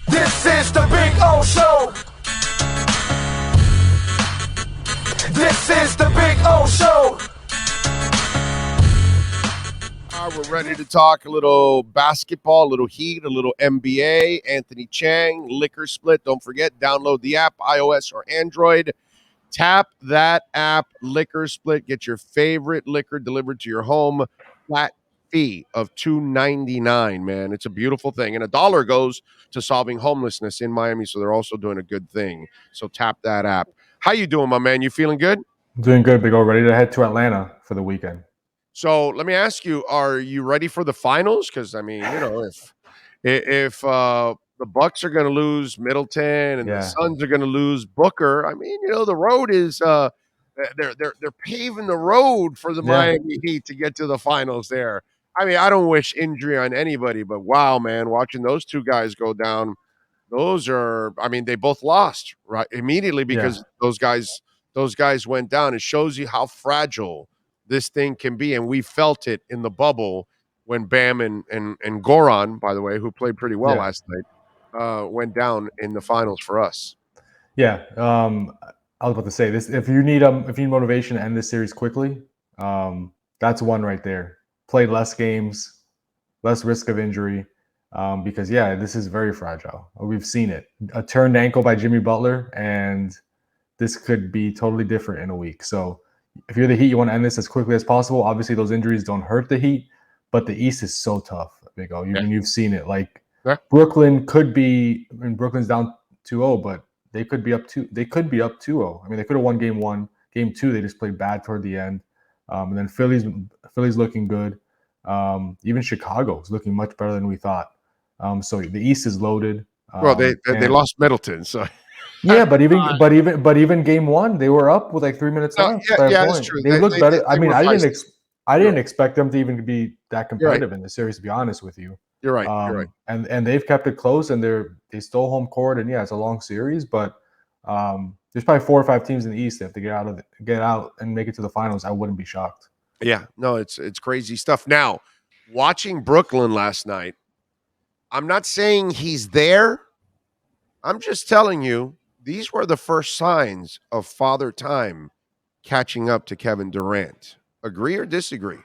This is the Big O Show. This is the Big O Show. We're ready to talk a little basketball, a little Heat, a little NBA. Anthony Chiang, Liquor Split. Don't forget, download the app, iOS or Android. Tap that app, Liquor Split. Get your favorite liquor delivered to your home. Flat fee of $2.99, man. It's a beautiful thing. And $1 goes to solving homelessness in Miami, so they're also doing a good thing. So tap that app. How you doing, my man? You feeling good? Doing good, Big O. Ready to head to Atlanta for the weekend. So let me ask you: are you ready for the finals? Because I mean, if the Bucks are going to lose Middleton and the Suns are going to lose Booker, I mean, the road is they're paving the road for the Miami Heat to get to the finals. There, I mean, I don't wish injury on anybody, but wow, man, watching those two guys go down, those are, I mean, they both lost right immediately because those guys went down. It shows you how fragile this thing can be, and we felt it in the bubble when Bam and Goran, by the way, who played pretty well last night, went down in the finals for us. Yeah, I was about to say this. If you need motivation to end this series quickly, that's one right there. Play less games, less risk of injury, because this is very fragile. We've seen it. A turned ankle by Jimmy Butler, and this could be totally different in a week. So if you're the Heat, you want to end this as quickly as possible. Obviously, those injuries don't hurt the Heat, but the East is so tough, Big O. You've seen it. Like Brooklyn could be, I mean, Brooklyn's down 2-0, but they could be up 2-0. I mean, they could have won game 1. Game 2, they just played bad toward the end. And then Philly's looking good. Even Chicago is looking much better than we thought. So the East is loaded. Well, they lost Middleton, so yeah, but even game 1, they were up with like 3 minutes left. That's true. They looked better. I mean, I didn't expect them to even be that competitive in the series, to be honest with you. You're right. And they've kept it close, and they stole home court, and it's a long series, but there's probably 4 or 5 teams in the East that if they get out and make it to the finals, I wouldn't be shocked. Yeah, no, it's crazy stuff. Now, watching Brooklyn last night, I'm not saying he's there. I'm just telling you, these were the first signs of Father Time catching up to Kevin Durant. Agree or disagree?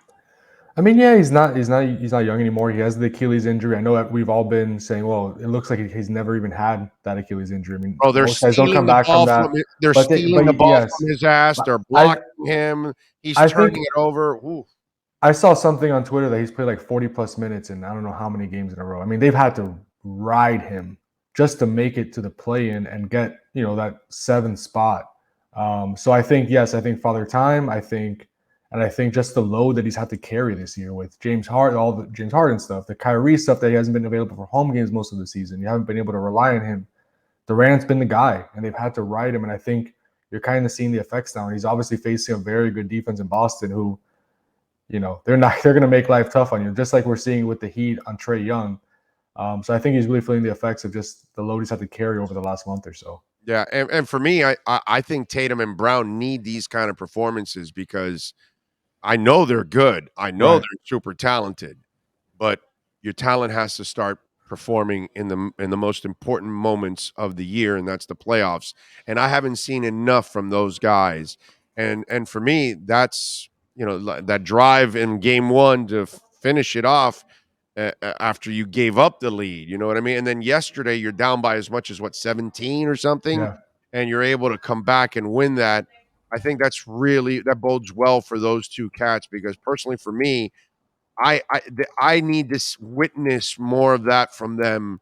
I mean, he's not young anymore. He has the Achilles injury. I know that we've all been saying, well, it looks like he's never even had that Achilles injury. I mean, most guys don't come back from that. They're stealing the ball from his ass. They're blocking him. He's turning it over. Ooh. I saw something on Twitter that he's played like 40-plus minutes in I don't know how many games in a row. I mean, they've had to ride him just to make it to the play-in and get, that 7th spot. So I think Father Time, I think just the load that he's had to carry this year with James Harden, all the James Harden stuff, the Kyrie stuff that he hasn't been available for home games most of the season. You haven't been able to rely on him. Durant's been the guy, and they've had to ride him. And I think you're kind of seeing the effects now. And he's obviously facing a very good defense in Boston, who, they're going to make life tough on you, just like we're seeing with the Heat on Trae Young. So I think he's really feeling the effects of just the load he's had to carry over the last month or so. Yeah, and for me, I think Tatum and Brown need these kind of performances because I know they're good. I know they're super talented, but your talent has to start performing in the most important moments of the year, and that's the playoffs. And I haven't seen enough from those guys. And for me, that's that drive in game 1 to finish it off after you gave up the lead. You know what I mean? And then yesterday you're down by as much as 17 or something, and you're able to come back and win that. I think that bodes well for those two cats because personally for me, I need to witness more of that from them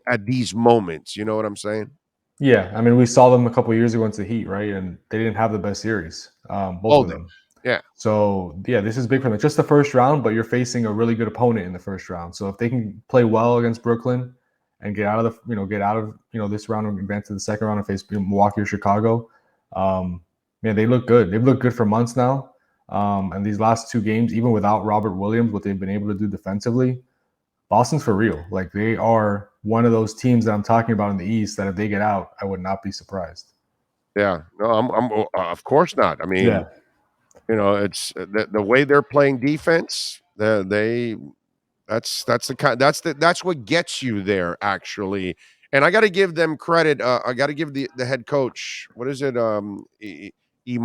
at these moments. You know what I'm saying? Yeah, I mean, we saw them a couple of years ago against the Heat, right? And they didn't have the best series, both of them. Yeah. So this is big for them. Just the first round, but you're facing a really good opponent in the first round. So if they can play well against Brooklyn and get out of this round and advance to the second round and face Milwaukee or Chicago, they look good. They've looked good for months now. And these last 2 games, even without Robert Williams, what they've been able to do defensively, Boston's for real. Like, they are one of those teams that I'm talking about in the East that if they get out, I would not be surprised. Yeah, no, I'm of course not. I mean, it's the way they're playing defense. That's what gets you there actually. And I got to give them credit. I got to give the head coach. What is it? Emo. Ime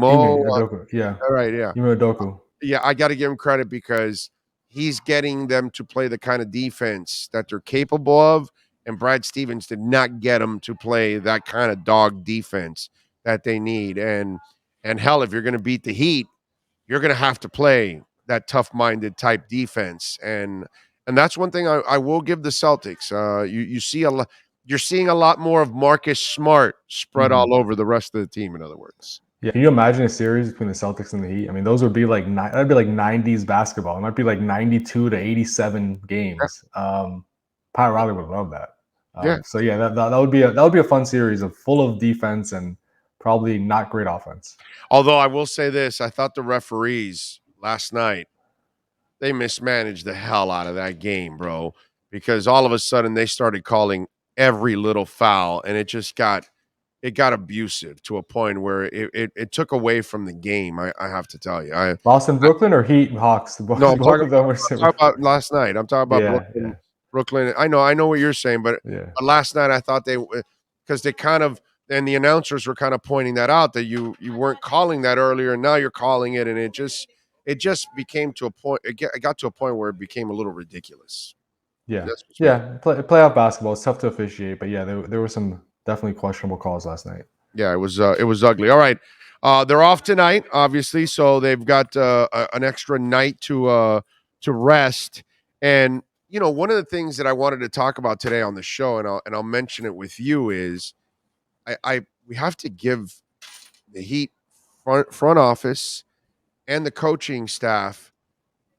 Udoka, yeah, All right, yeah. Ime Udoka. Yeah, I got to give him credit because he's getting them to play the kind of defense that they're capable of. And Brad Stevens did not get them to play that kind of dog defense that they need. And hell, if you're going to beat the Heat, you're going to have to play that tough-minded type defense. And that's one thing I will give the Celtics. You see a lot. You're seeing a lot more of Marcus Smart spread all over the rest of the team. In other words. Yeah, can you imagine a series between the Celtics and the Heat? I mean, those would be like that'd be like 90s basketball. It might be like 92 to 87 games. Pat Riley would love that. Yeah. So yeah, that would be a fun series of full of defense and probably not great offense. Although I will say this, I thought the referees last night, they mismanaged the hell out of that game, bro, because all of a sudden they started calling every little foul, and it just got abusive to a point where it took away from the game. I have to tell you. Lost in Brooklyn or Heat and Hawks? Both No, I'm of them were talking about last night. I'm talking about yeah, Brooklyn. Brooklyn. I know what you're saying, but yeah. last night I thought because they kind of, and the announcers were kind of pointing that out, that you weren't calling that earlier, and now you're calling it, and it just became to a point. It got to a point where it became a little ridiculous. Yeah, playoff basketball. It's tough to officiate, but yeah, there were some definitely questionable calls last night. Yeah, it was ugly. All right, they're off tonight, obviously, so they've got an extra night to rest. And you know, one of the things that I wanted to talk about today on the show, and I'll mention it with you, is we have to give the Heat front office and the coaching staff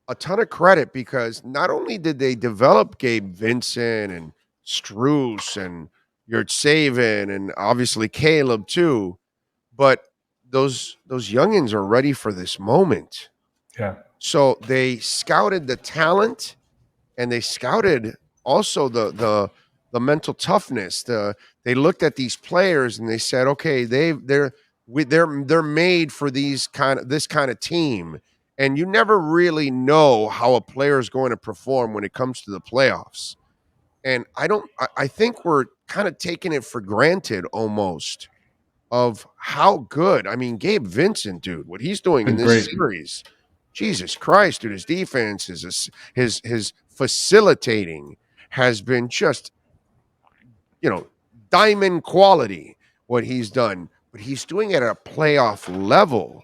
a ton of credit, because not only did they develop Gabe Vincent and Strus and Yurtseven and obviously Caleb too, but those youngins are ready for this moment. Yeah. So they scouted the talent, and they scouted also the mental toughness. They looked at these players and they said, okay, they're made for this kind of team. And you never really know how a player is going to perform when it comes to the playoffs. And I think we're kind of taking it for granted almost of how good. I mean, Gabe Vincent, dude, what he's doing in this series. Jesus Christ, dude, his defense, his facilitating has been just, diamond quality, what he's done. But he's doing it at a playoff level.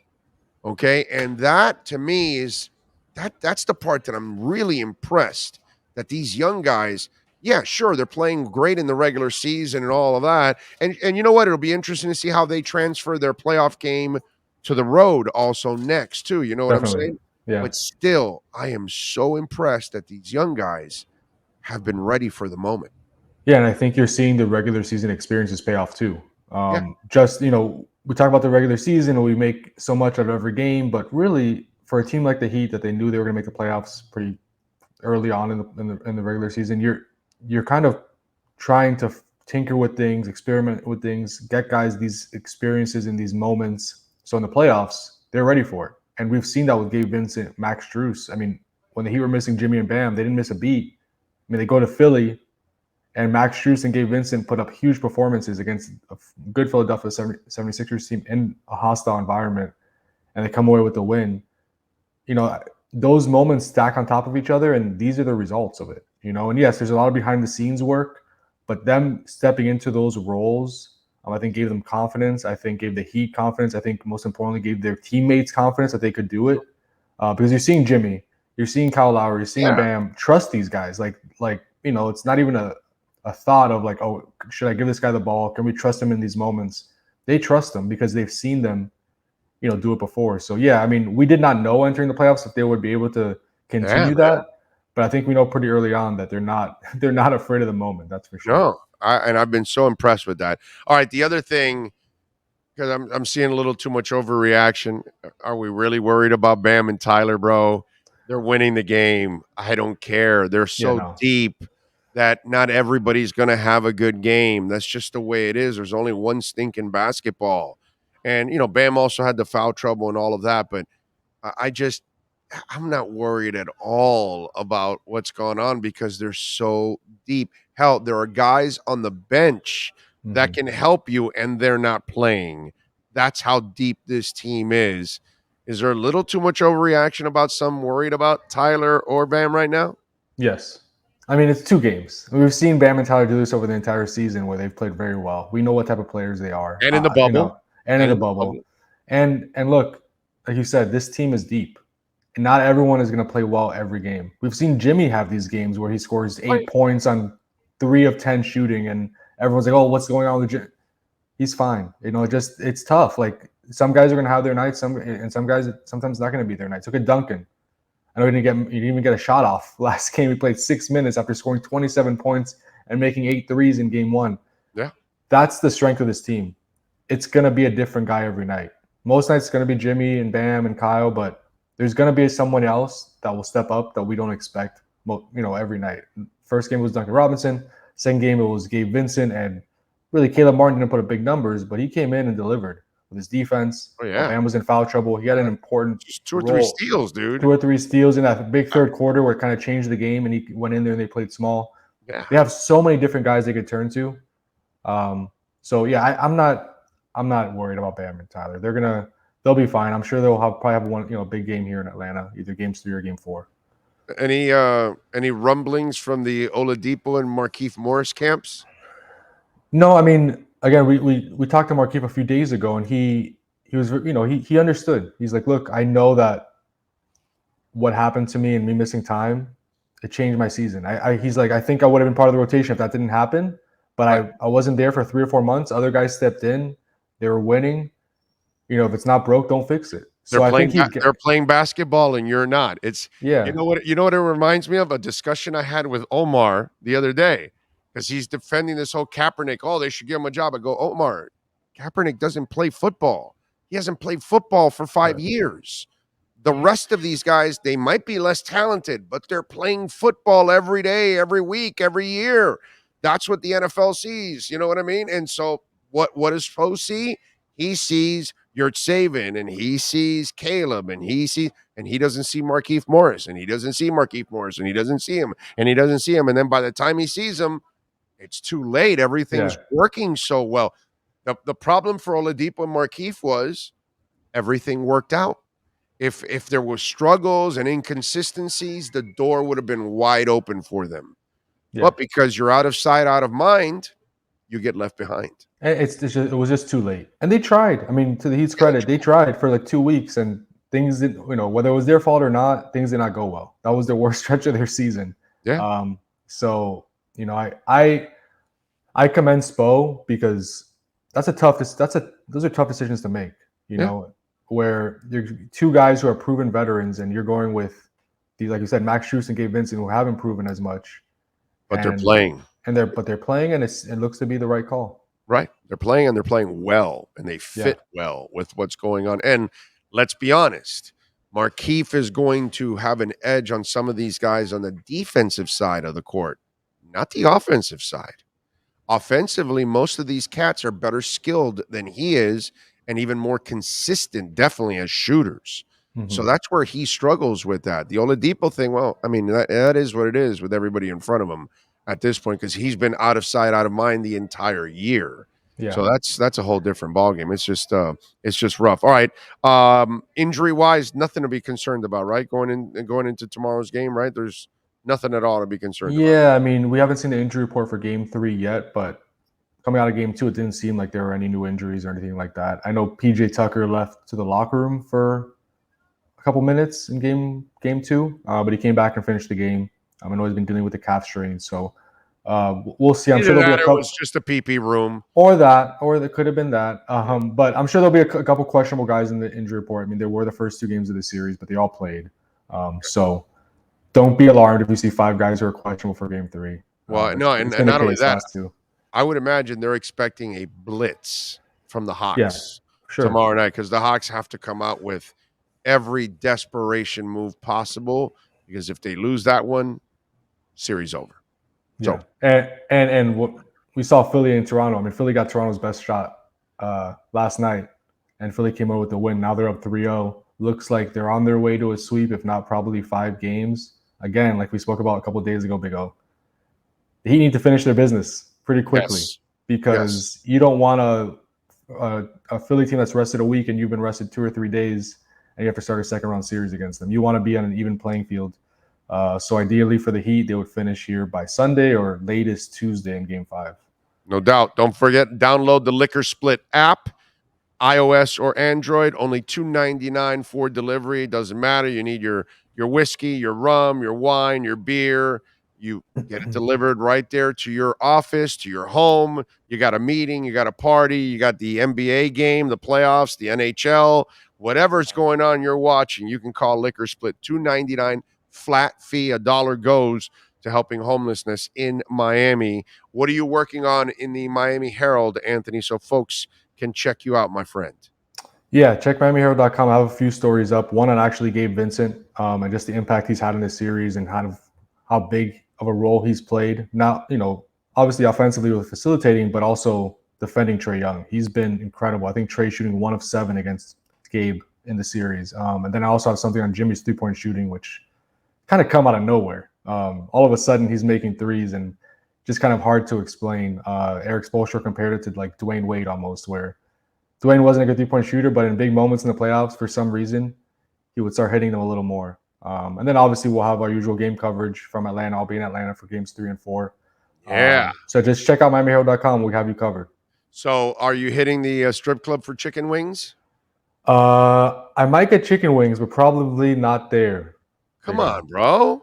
Okay. And that to me is that's the part that I'm really impressed, that these young guys, yeah, sure, they're playing great in the regular season and all of that. And you know what? It'll be interesting to see how they transfer their playoff game to the road also next, too. You know what I'm saying? Yeah. But still, I am so impressed that these young guys have been ready for the moment. Yeah, and I think you're seeing the regular season experiences pay off too. Yeah. Just, we talk about the regular season and we make so much out of every game, but really for a team like the Heat that they knew they were going to make the playoffs pretty early on in the regular season, you're kind of trying to tinker with things, experiment with things, get guys these experiences in these moments. So in the playoffs, they're ready for it. And we've seen that with Gabe Vincent, Max Strus. I mean, when the Heat were missing Jimmy and Bam, they didn't miss a beat. I mean, they go to Philly, and Max Strus and Gabe Vincent put up huge performances against a good Philadelphia 76ers team in a hostile environment, and they come away with the win. Those moments stack on top of each other, and these are the results of it. And yes, there's a lot of behind-the-scenes work, but them stepping into those roles, I think gave them confidence. I think gave the Heat confidence. I think most importantly gave their teammates confidence that they could do it. Because you're seeing Jimmy, you're seeing Kyle Lowry, you're seeing Bam. Trust these guys. It's not even a thought of like, oh, should I give this guy the ball? Can we trust him in these moments? They trust them because they've seen them, do it before. So yeah, I mean, we did not know entering the playoffs if they would be able to continue that. But I think we know pretty early on that they're not afraid of the moment. That's for sure. No, I've been so impressed with that. All right, the other thing, because I'm seeing a little too much overreaction. Are we really worried about Bam and Tyler, bro? They're winning the game. I don't care. They're so deep that not everybody's going to have a good game. That's just the way it is. There's only one stinking basketball. And, Bam also had the foul trouble and all of that. But I'm not worried at all about what's going on because they're so deep. Hell, there are guys on the bench that Mhm. can help you, and they're not playing. That's how deep this team is. Is there a little too much overreaction about some worried about Tyler or Bam right now? Yes. I mean, it's 2 games. We've seen Bam and Tyler do this over the entire season where they've played very well. We know what type of players they are. And in the You bubble. know, and in the bubble. And look, like you said, this team is deep. And not everyone is going to play well every game. We've seen Jimmy have these games where he scores 8 points on 3 of 10 shooting, and everyone's like, "Oh, what's going on with Jimmy?" He's fine. You know, just it's tough. Like some guys are going to have their nights, some guys sometimes not going to be their nights. Look at Duncan. I know he didn't even get a shot off last game. He played 6 minutes after scoring 27 points and making 8 threes in game 1. Yeah. That's the strength of this team. It's going to be a different guy every night. Most nights it's going to be Jimmy and Bam and Kyle, but there's going to be someone else that will step up that we don't expect, every night. First game was Duncan Robinson. Second game it was Gabe Vincent, and really Caleb Martin didn't put up big numbers, but he came in and delivered with his defense. Oh, yeah. Bam was in foul trouble. He had an important Just 2 or 3 role. steals, dude. 2 or 3 steals in that big third quarter where it kind of changed the game, and he went in there and they played small. Yeah. They have so many different guys they could turn to. So yeah, I'm not worried about Bam and Tyler. They'll be fine. I'm sure they'll probably have one big game here in Atlanta, either game 3 or game 4. Any rumblings from the Oladipo and Markieff Morris camps? No, I mean, again, we talked to Markieff a few days ago, and he was he understood. He's like, look, I know that what happened to me and me missing time, it changed my season. He's like, I think I would have been part of the rotation if that didn't happen, but Right. I wasn't there for 3 or 4 months. Other guys stepped in. They were winning. If it's not broke, don't fix it. So I think They're playing basketball and you're not. It's yeah. You know what it reminds me of? A discussion I had with Omar the other day, because he's defending this whole Kaepernick. Oh, they should give him a job. I go, Omar, Kaepernick doesn't play football. He hasn't played football for 5 years. The rest of these guys, they might be less talented, but they're playing football every day, every week, every year. That's what the NFL sees. You know what I mean? And so what does Poe see? He sees Yurtseven, and he sees Caleb, and he doesn't see Markieff Morris, and he doesn't see Markieff Morris, and he doesn't see him, and he doesn't see him. And then by the time he sees him, it's too late. Everything's working so well. The problem for Oladipo and Markieff was everything worked out. If there were struggles and inconsistencies, the door would have been wide open for them. Yeah. But because you're out of sight, out of mind, you get left behind. It was just too late. And they tried. I mean, to the Heat's credit, they tried for like 2 weeks, and things didn't, whether it was their fault or not, things did not go well. That was the worst stretch of their season. Yeah. So, I commend Spo because those are tough decisions to make, where you're 2 guys who are proven veterans, and you're going with these, like you said, Max Strus and Gabe Vincent, who haven't proven as much. But they're playing. And they're playing, and it looks to be the right call. Right. They're playing, and they're playing well, and they fit well with what's going on. And let's be honest, Markieff is going to have an edge on some of these guys on the defensive side of the court, not the offensive side. Offensively, most of these cats are better skilled than he is, and even more consistent, definitely as shooters. Mm-hmm. So that's where he struggles with that. The Oladipo thing, well, I mean, that is what it is with everybody in front of him at this point, because he's been out of sight, out of mind the entire year. Yeah. So that's a whole different ballgame. It's just rough. All right. Injury wise, nothing to be concerned about, right? Going into tomorrow's game, right? There's nothing at all to be concerned about. Yeah, I mean, we haven't seen the injury report for game 3 yet, but coming out of game 2, it didn't seem like there were any new injuries or anything like that. I know PJ Tucker left to the locker room for a couple minutes in game 2, but he came back and finished the game. I know he's been dealing with the calf strain, so we'll see. I'm sure there'll be a couple. It was just a PP room, or it could have been that. But I'm sure there'll be a couple questionable guys in the injury report. I mean, there were the first 2 games of the series, but they all played. So don't be alarmed if you see 5 guys who are questionable for game 3. Well, no, and not only that, I would imagine they're expecting a blitz from the Hawks tomorrow night, because the Hawks have to come out with every desperation move possible, because if they lose that one, series over. Yeah. So. And what we saw Philly and Toronto. I mean, Philly got Toronto's best shot last night, and Philly came out with the win. Now they're up 3-0. Looks like they're on their way to a sweep, if not probably 5 games. Again, like we spoke about a couple of days ago, Big O. the Heat need to finish their business pretty quickly because you don't want a Philly team that's rested a week and you've been rested 2 or 3 days and you have to start a second round series against them. You want to be on an even playing field. So ideally for the Heat, they would finish here by Sunday or latest Tuesday in Game 5. No doubt. Don't forget, download the Liquor Split app, iOS or Android. Only $2.99 for delivery. Doesn't matter. You need your whiskey, your rum, your wine, your beer. You get it delivered right there to your office, to your home. You got a meeting, you got a party, you got the NBA game, the playoffs, the NHL, whatever's going on you're watching, you can call Liquor Split. $2.99 flat fee. $1 goes to helping homelessness in Miami. What are you working on in the Miami Herald, Anthony, so folks can check you out, my friend? Yeah, check MiamiHerald.com. I have a few stories up. One on actually Gabe Vincent and just the impact he's had in this series and kind of how big of a role he's played. Not, obviously offensively with facilitating, but also defending Trae Young. He's been incredible. I think Trae shooting 1 of 7 against Gabe in the series. And then I also have something on Jimmy's 3-point shooting, which kind of come out of nowhere. All of a sudden he's making threes and just kind of hard to explain. Eric Spoelstra compared it to like Dwayne Wade almost, where Dwayne wasn't a good 3-point shooter, but in big moments in the playoffs, for some reason, he would start hitting them a little more. And then obviously we'll have our usual game coverage from Atlanta. I'll be in Atlanta for games 3 and 4. Yeah. So just check out MiamiHerald.com. We have you covered. So are you hitting the strip club for chicken wings? I might get chicken wings, but probably not there. Come on, bro.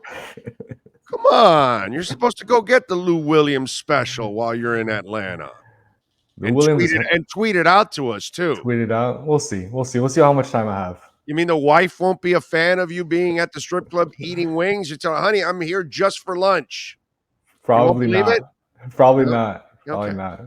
Come on. You're supposed to go get the Lou Williams special while you're in Atlanta. And tweet it out to us, too. Tweet it out. We'll see. We'll see how much time I have. You mean the wife won't be a fan of you being at the strip club eating wings? You tell her, honey, I'm here just for lunch. Probably not. Probably not. Okay. Probably not.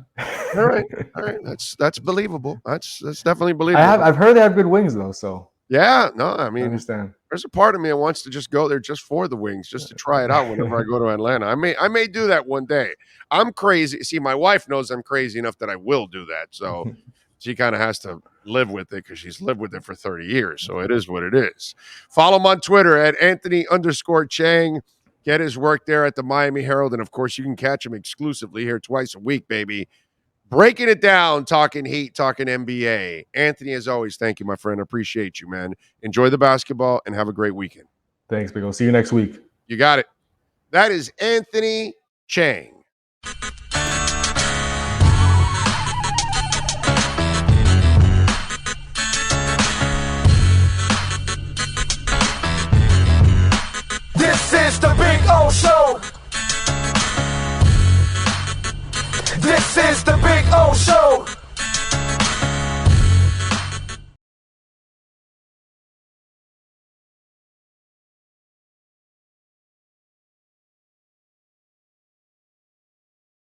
All right. That's believable. That's definitely believable. I've heard they have good wings though. So yeah, no, I mean, I understand. There's a part of me that wants to just go there just for the wings, just to try it out whenever I go to Atlanta. I may do that one day. I'm crazy. See, my wife knows I'm crazy enough that I will do that. So she kind of has to live with it because she's lived with it for 30 years. So it is what it is. Follow him on Twitter at Anthony_Chiang. Get his work there at the Miami Herald. And, of course, you can catch him exclusively here twice a week, baby. Breaking it down, talking Heat, talking NBA. Anthony, as always, thank you, my friend. I appreciate you, man. Enjoy the basketball and have a great weekend. Thanks, Big O. See you next week. You got it. That is Anthony Chiang.